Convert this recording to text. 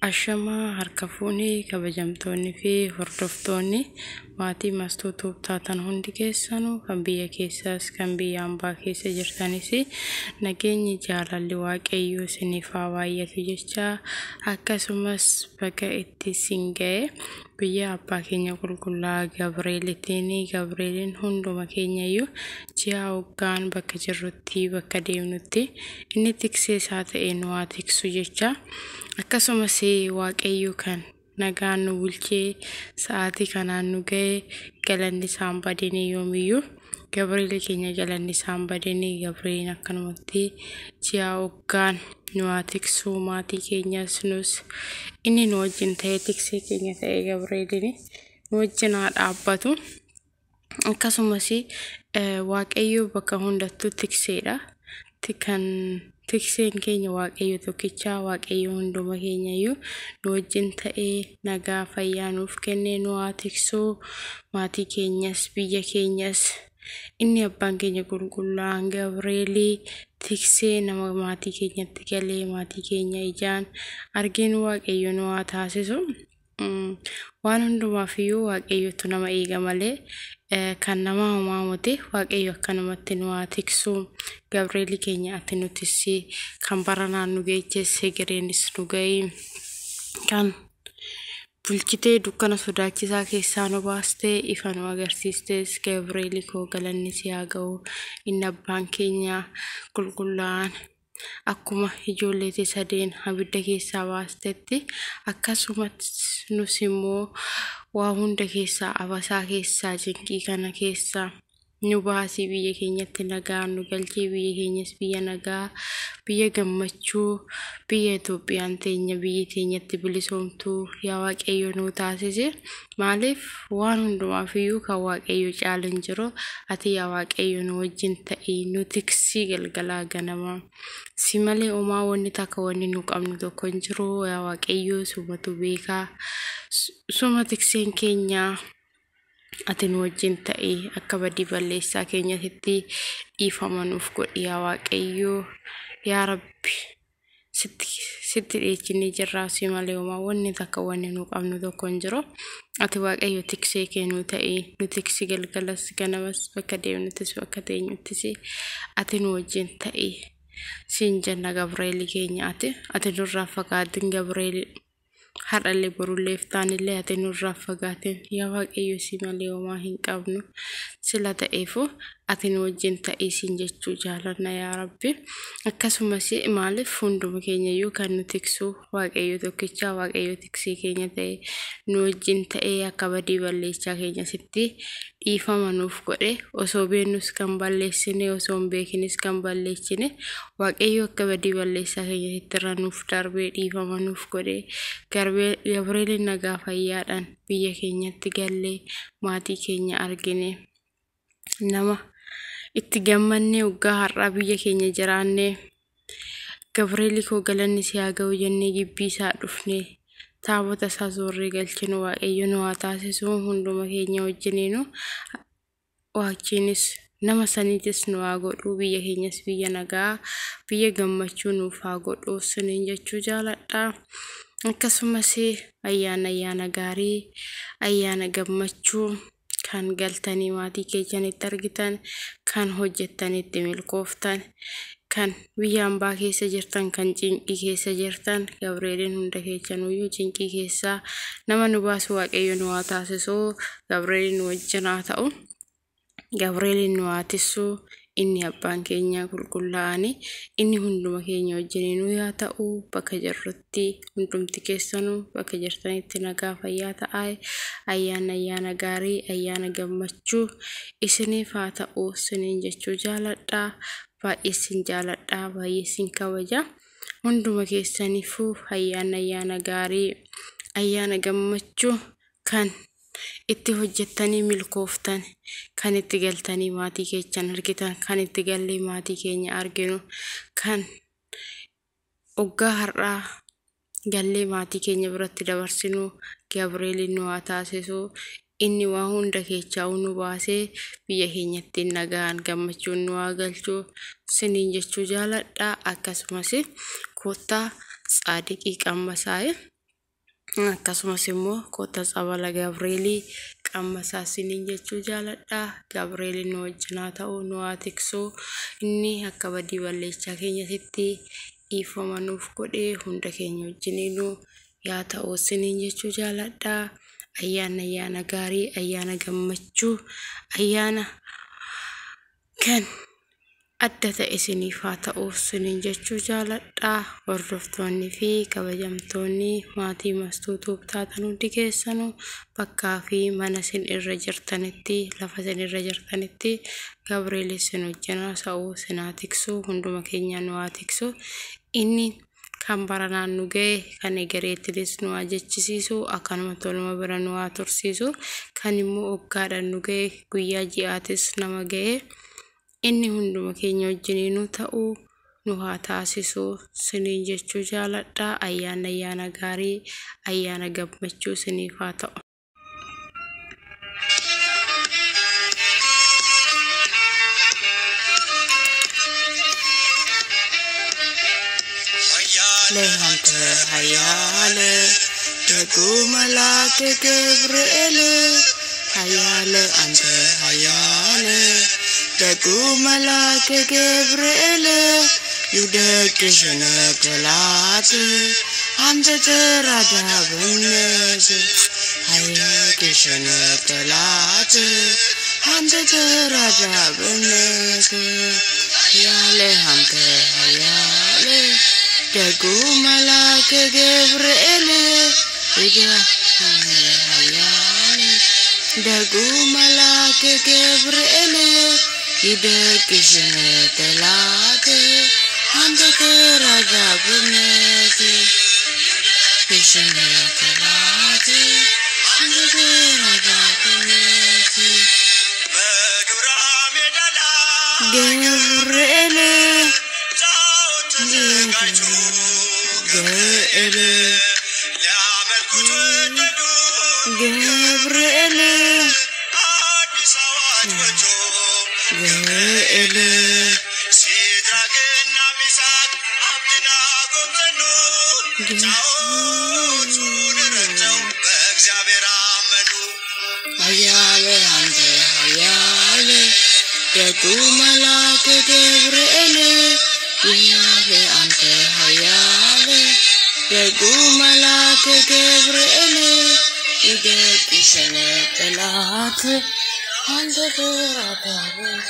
Ashama harka fuunee kabajamtoonni fi hordoftoonni maatii maastootuuf taatan hundi keessanuu kan biyya keessaas kan biyya ambaa keessa jirtanis nageenyi jaalalli waaqayyoo isiniif haa baay'atu jecha akkasumas bakka itti singa'e biyya abbaa keenya qulqullaa Gabreeliin hunduma keenyayyuu ji'a hoggaan bakka jirrutti bakka deemnutti inni tiksee isaa ta'e nu haa tiksu jecha akkasumas waaqayyo kan nagaan nu bulchee sa'aatii kanaan nu ga'e galanni isaan badanii yoomiyyuu Gabriel keenya galanni isaan badanii Gabriel akkanumatti ji'a hoggaan nu haa tiksu maatii keenyas nus inni nu wajjin ta'e tiksee keenya ta'e Gabrielin nu wajjin haa dhaabbatu akkasumas waaqayyo bakka hundattuu tikseedha kan tikseen keenya waaqayyo tokkicha waaqayyo hunduma keenyayyuu nu wajjin ta'ee nagaa fayyaa nuuf kennee nu haa tiksu maatii keenyas biyya keenyas inni abbaan keenya qulqullaan Gabrielii tiksee nama maatii keenyatti galee maatii keenya ijaan arginu waaqayyo nu haa taasisu waan hundumaafiyyuu waaqayyotu nama eega malee kan nama humaamote waaqayyo akkanumatti nu haa tiksu Gabriel keenya ati nutis kan baranaan nu geechesse gireenis nu ga'ii kan bulchitee dukkana sodaachisaa keessaa nu baastee ifa nu agarsiistes Gabriel koo galanni si haa ga'u inni abbaan keenya qulqullaan akkuma ijoollee sadeen abidda keessaa baastetti akkasumas nus immoo waa hunda keessaa abasaa keessaa jinqii kana keessaa nu baasii biyya keenyatti nagaa nu galchee biyya keenyas biyya nagaa biyya gammachuu biyya Itoophiyaan teenya biyya keenyatti bilisoomtuu yaa waaqayyo nu taasise maaliif waan hundumaafiyyuu kan waaqayyo caalan jiru ati yaa waaqayyo nu wajjin ta'e nu tiksii galgalaa ganamaa si malee uumaa wanni takka wanni nu qabnu tokko hin jiru yaa waaqayyo sumatu beekaa suma tikseen keenyaa ati nu wajjin ta'e akka badii balleessaa keenyatti dhiifamanuuf godhi yaa waaqayyo yaa rabbi sitti dhiyeechinee jirraa si malee uumaa wanni takka wanni nu qabnu tokko hin jiru ati waaqayyo tiksee keenuu ta'e nu tiksi galgalas ganamas bakka deemnuttis bakka teenyuttis ati nu wajjin ta'e siin jenna Gabriel keenya ati nurraa fagaatin Gabriel har'allee borulleef taanillee ati nurraa fagaatin yaa waaqayyo si malee uumaa hin qabnu sila ta'eefu ati nu wajjin ta'e siin jechuu jaalanna yaa rabbi akkasumas maaliif hunduma keenyayyuu kan nu tiksu waaqayyo tokkicha waaqayyo tiksee keenya ta'e nu wajjin ta'e akka badii balleessaa keenya sitti dhiifama nuuf godhe osoo beeknus kan balleessine osoo hin beekinis kan balleessine waaqayyo akka badii balleessaa keenya sitti irra nuuf darbee dhiifama nuuf godhe Gabriel nagaa fayyaadhaan biyya keenyatti gallee maatii keenya argine nama itti gammannee waggaa har'aa biyya keenya jiraanne Gabriel koo galanni si haa ga'u jennee gibbii isaa dhufne taabota isaa zoorree galchinu waaqayyo nu haa taasisu hunduma keenya wajjiniinu waachiinis nama saniitis nu haa godhu biyya keenyas biyya nagaa biyya gammachuu nuuf haa godhu siniin jechuu jaaladha akkasumas ayyaana gaarii ayyaana gammachuu kan galtanii maatii keessanitti argitan kan hojjettanitti milkooftan kan biyya ambaa keessa jirtan kan cinqii keessa jirtan Gabrielin hunda keessanuyyuu cinqii keessaa nama nu baasu waaqayyo nu haa taasisu Gabrielin nu wajjin haa ta'u Gabrielin nu haa tissu inni abbaan keenya qulqullaa'ani inni hunduma keenya wajjin nu yaa ta'u bakka jirrutti hundumti keessanuu bakka jirtanitti nagaa fayyaa ta'aa ayyaana gaarii ayyaana gammachuu isiniif haa ta'u siniin jechuu jaaladha baay'ee sin jaaladha baay'ee sin kabaja hunduma keessaniifuu ayyaana gaarii ayyaana gammachuu kan itti hojjettanii milkooftan kan itti galtanii maatii keessan argitan kan itti gallee maatii keenya arginu kan waggaa har'aa gallee maatii keenya biratti dabarsinu Gabriel nu haa taasisu inni waa hunda keessaa nu baasee biyya keenyatti nagaan gammachuun nu haa galchu siniin jechuu jaaladha akkasumas kottaa Saadiqii Qammasaa'e akkasumas immoo kottas abala Gabrielii qamma saasiniin jechuu jaaladha. Gabrielii nu wajjinaa ta'uu nu haa tiksu inni akka badii balleessaa keenyatti dhiifama nuuf godhee hunda keenya wajjiniinuu yaa ta'uu siniin jechuu jaaladha. Ayyaana gaarii, ayyaana gammachuu, ayyaana kan adda ta'e isiniif haa ta'uu siniin jechuu jaaladha. Hordoftoonni fi kabajamtoonni maatii Mastuu Tuub taatan hundi keessanuu bakkaa fi mana isin irra jirtanitti, lafa isin irra jirtanitti Gabriel isin wajjinaa ta'uu isin haa tiksu, hunduma keenya nu haa tiksu. Inni kan baranaan nu ga'e kan egereettinis nu haa jechisiisu, akkanuma toluma bira nu haa tursiisu. Kan immoo waggaadhaan nu ga'e guyyaa ji'aatis nama ga'e inni hunduma keenya wajjiniinuu ta'uu nu haa taasisu siniin jechuu jaaladha. Ayyaana gaarii, ayyaana gammachuu siniif haa ta'u. Lehante hayale degu malake Gabriel hayale ante hayale degu malake Gabriel yudekishne pelate ante terada benes hayakishne pelate ante terada benes hayale ante hayale degu malake Gabriel hayale degu malake Gabriel yudekishne pelate ante terada benes kishne pelate ante terada benes Gabriel hayale ante hayale degu malake Gabriel hayale ante hayale degu malake Gabriel yudekishne pelate ante terada benes